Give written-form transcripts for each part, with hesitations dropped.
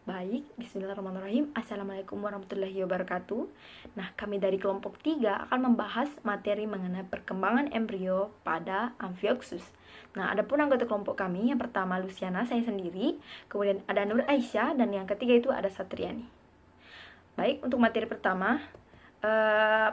Baik, bismillahirrahmanirrahim. Assalamualaikum warahmatullahi wabarakatuh. Nah, kami dari kelompok 3 akan membahas materi mengenai perkembangan embrio pada Amphioxus. Nah, adapun anggota kelompok kami, yang pertama Luciana, saya sendiri, kemudian ada Nur Aisyah, dan yang ketiga itu ada Satriani. Baik, untuk materi pertama,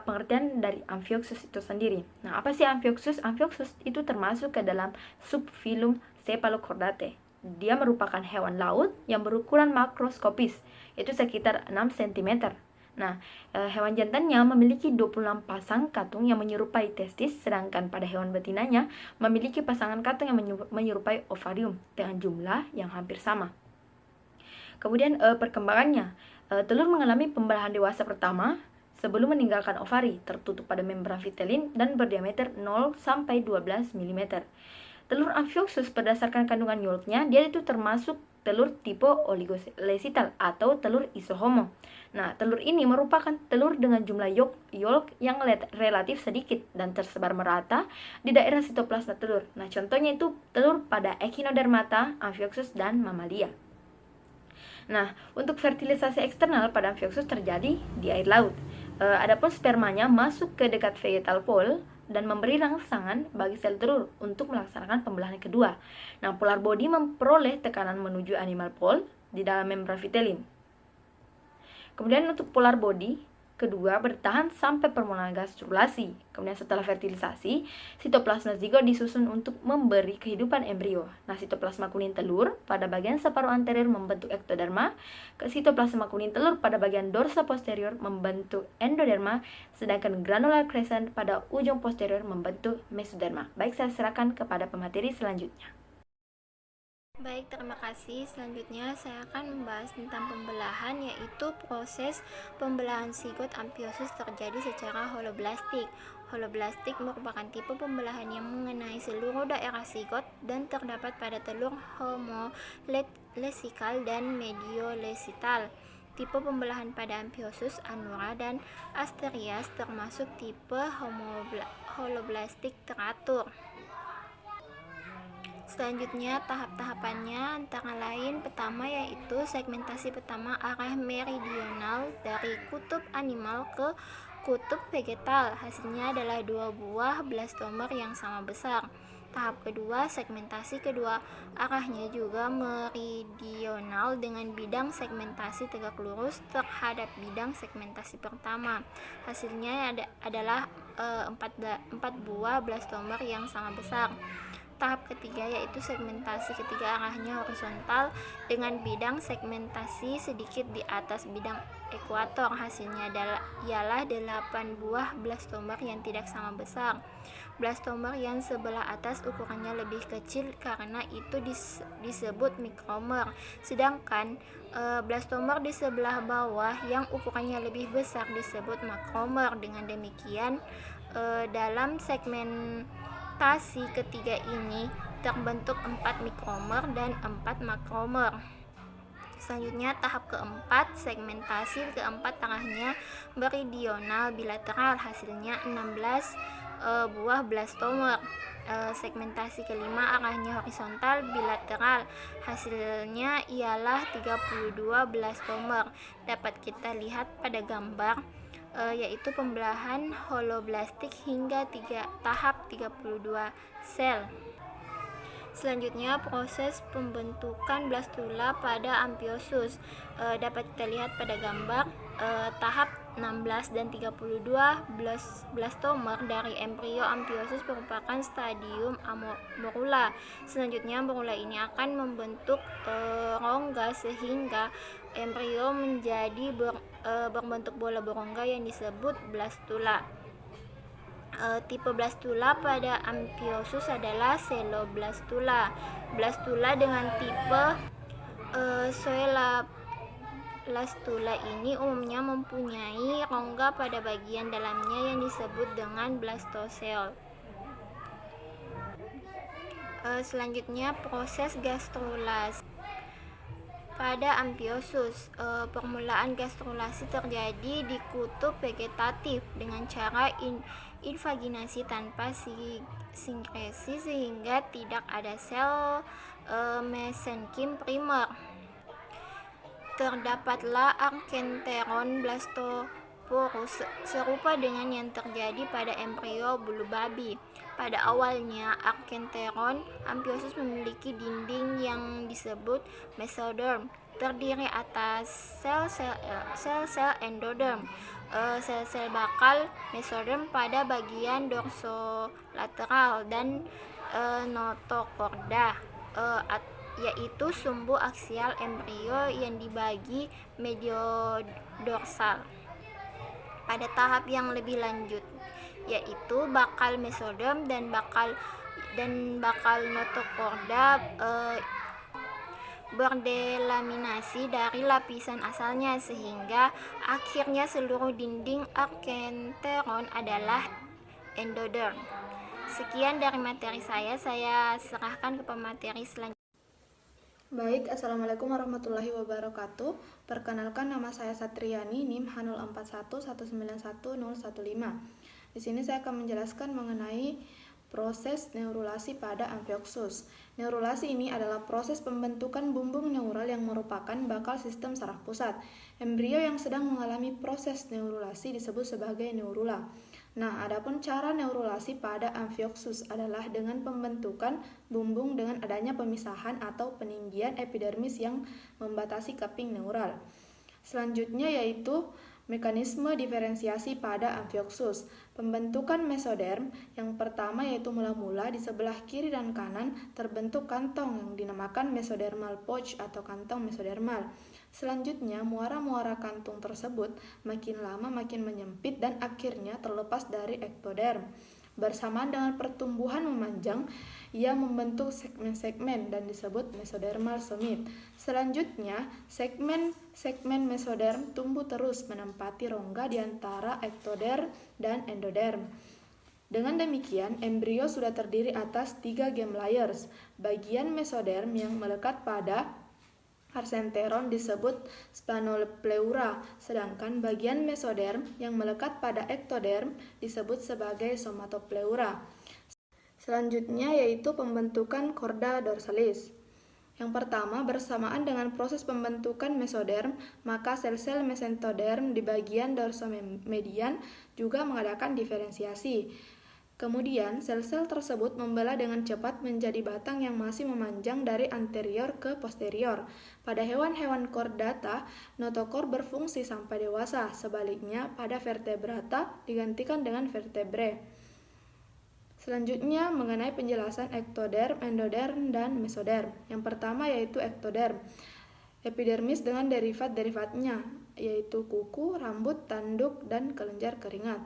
pengertian dari Amphioxus itu sendiri. Nah, apa sih Amphioxus? Amphioxus itu termasuk ke dalam subfilum Cephalochordaceae. Dia merupakan hewan laut yang berukuran makroskopis, yaitu sekitar 6 cm. Nah, hewan jantannya memiliki 26 pasang katung yang menyerupai testis, sedangkan pada hewan betinanya memiliki pasangan katung yang menyerupai ovarium dengan jumlah yang hampir sama. Kemudian perkembangannya, telur mengalami pembelahan dewasa pertama sebelum meninggalkan ovari, tertutup pada membran vitelin dan berdiameter 0 sampai 12 mm. Telur Amphioxus berdasarkan kandungan yolknya, dia itu termasuk telur tipe oligolecital atau telur isohomo. Nah, telur ini merupakan telur dengan jumlah yolk yang relatif sedikit dan tersebar merata di daerah sitoplasma telur. Nah, contohnya itu telur pada Echinodermata, Amphioxus, dan Mamalia. Nah, untuk fertilisasi eksternal pada Amphioxus terjadi di air laut. Adapun spermanya masuk ke dekat vegetal pole dan memberi rangsangan bagi sel telur untuk melaksanakan pembelahan kedua. Nah, polar body memperoleh tekanan menuju animal pole di dalam membran vitelin. Kemudian untuk polar body kedua bertahan sampai permulaan gastrulasi. Kemudian setelah fertilisasi, sitoplasma zigot disusun untuk memberi kehidupan embrio. Nah, sitoplasma kuning telur pada bagian separuh anterior membentuk ektoderma, sitoplasma kuning telur pada bagian dorsa posterior membentuk endoderma, sedangkan granular crescent pada ujung posterior membentuk mesoderma. Baik, saya serahkan kepada pemateri selanjutnya. Baik, terima kasih. Selanjutnya saya akan membahas tentang pembelahan, yaitu proses pembelahan zigot Amphioxus terjadi secara holoblastik. Holoblastik merupakan tipe pembelahan yang mengenai seluruh daerah zigot dan terdapat pada telur homolesikal dan mediolesital. Tipe pembelahan pada Amphioxus, Anura, dan Asterias termasuk tipe holoblastik teratur. Selanjutnya tahap-tahapannya antara lain pertama yaitu segmentasi pertama arah meridional dari kutub animal ke kutub vegetal. Hasilnya adalah 2 buah blastomer yang sama besar. Tahap kedua, segmentasi kedua arahnya juga meridional dengan bidang segmentasi tegak lurus terhadap bidang segmentasi pertama. Hasilnya adalah 4 buah blastomer yang sama besar. Tahap ketiga yaitu segmentasi ketiga arahnya horizontal dengan bidang segmentasi sedikit di atas bidang ekuator. Hasilnya ialah 8 buah blastomer yang tidak sama besar. Blastomer yang sebelah atas ukurannya lebih kecil karena itu disebut mikromer, sedangkan blastomer di sebelah bawah yang ukurannya lebih besar disebut makromer. Dengan demikian dalam segmentasi ketiga ini terbentuk 4 mikromer dan 4 makromer. Selanjutnya tahap keempat, segmentasi keempat arahnya meridional bilateral, hasilnya 16 buah blastomer. Segmentasi kelima arahnya horizontal bilateral, hasilnya ialah 32 blastomer. Dapat kita lihat pada gambar yaitu pembelahan holoblastik hingga tahap 32 sel. Selanjutnya proses pembentukan blastula pada Amphioxus dapat kita lihat pada gambar tahap 16 dan 32 blastomer dari embrio Amphioxus merupakan stadium morula. Selanjutnya morula ini akan membentuk rongga sehingga embrio menjadi berbentuk bola berongga yang disebut blastula. Tipe blastula pada Amphioxus adalah Coeloblastula. Blastula dengan tipe Coeloblastula ini umumnya mempunyai rongga pada bagian dalamnya yang disebut dengan blastocoel. Selanjutnya proses gastrulasi. Pada Amphioxus, permulaan gastrulasi terjadi di kutub vegetatif dengan cara invaginasi tanpa sinkresi sehingga tidak ada sel mesenkim primer. Terdapatlah Archenteron blastoporus serupa dengan yang terjadi pada embrio bulu babi. Pada awalnya, Archenteron amphiosus memiliki dinding yang disebut mesoderm, terdiri atas sel-sel endoderm, sel-sel bakal mesoderm pada bagian dorsolateral, dan notochorda, yaitu sumbu aksial embrio yang dibagi mediodorsal. Pada tahap yang lebih lanjut, yaitu bakal mesoderm dan bakal notochorda berdelaminasi dari lapisan asalnya, sehingga akhirnya seluruh dinding Archenteron adalah endoderm. Sekian dari materi saya serahkan ke pemateri selanjutnya. Baik, Assalamualaikum warahmatullahi wabarakatuh. Perkenalkan, nama saya Satriani, NIM H0411911015. Di sini saya akan menjelaskan mengenai proses neurulasi pada Amphioxus. Neurulasi ini adalah proses pembentukan bumbung neural yang merupakan bakal sistem saraf pusat. Embrio yang sedang mengalami proses neurulasi disebut sebagai neurula. Nah, adapun cara neurulasi pada Amphioxus adalah dengan pembentukan bumbung dengan adanya pemisahan atau peninggian epidermis yang membatasi keping neural. Selanjutnya yaitu mekanisme diferensiasi pada Amphioxus. Pembentukan mesoderm yang pertama yaitu mula-mula di sebelah kiri dan kanan terbentuk kantong yang dinamakan mesodermal pouch atau kantong mesodermal. Selanjutnya, muara-muara kantung tersebut makin lama makin menyempit dan akhirnya terlepas dari ektoderm. Bersamaan dengan pertumbuhan memanjang, ia membentuk segmen-segmen dan disebut mesodermal summit. Selanjutnya, segmen mesoderm tumbuh terus menempati rongga di antara ektoderm dan endoderm. Dengan demikian, embrio sudah terdiri atas 3 game layers. Bagian mesoderm yang melekat pada Archenteron disebut splanopleura, sedangkan bagian mesoderm yang melekat pada ektoderm disebut sebagai somatopleura. Selanjutnya yaitu pembentukan chorda dorsalis. Yang pertama, bersamaan dengan proses pembentukan mesoderm, maka sel-sel mesentoderm di bagian dorsomedian juga mengadakan diferensiasi. Kemudian, sel-sel tersebut membelah dengan cepat menjadi batang yang masih memanjang dari anterior ke posterior. Pada hewan-hewan chordata, notochord berfungsi sampai dewasa. Sebaliknya, pada vertebrata digantikan dengan vertebrae. Selanjutnya, mengenai penjelasan ektoderm, endoderm, dan mesoderm. Yang pertama yaitu ektoderm. Epidermis dengan derivat-derivatnya, yaitu kuku, rambut, tanduk, dan kelenjar keringat.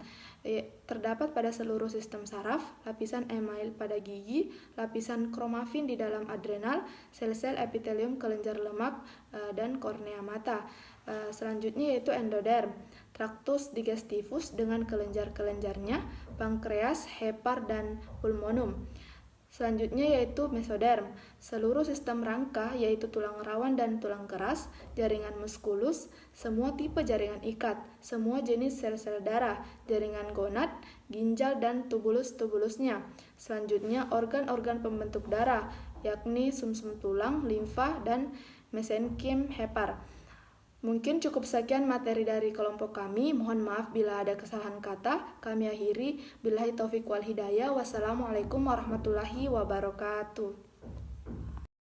Terdapat pada seluruh sistem saraf, lapisan email pada gigi, lapisan kromafin di dalam adrenal, sel-sel epitelium kelenjar lemak, dan kornea mata. Selanjutnya yaitu endoderm, traktus digestivus dengan kelenjar-kelenjarnya, pankreas, hepar, dan pulmonum. Selanjutnya yaitu mesoderm, seluruh sistem rangka yaitu tulang rawan dan tulang keras, jaringan muskulus, semua tipe jaringan ikat, semua jenis sel-sel darah, jaringan gonad, ginjal, dan tubulus-tubulusnya. Selanjutnya organ-organ pembentuk darah, yakni sumsum tulang, limfa, dan mesenkim hepar. Mungkin cukup sekian materi dari kelompok kami. Mohon maaf bila ada kesalahan kata. Kami akhiri. Billahi taufiq wal hidayah. Wassalamualaikum warahmatullahi wabarakatuh.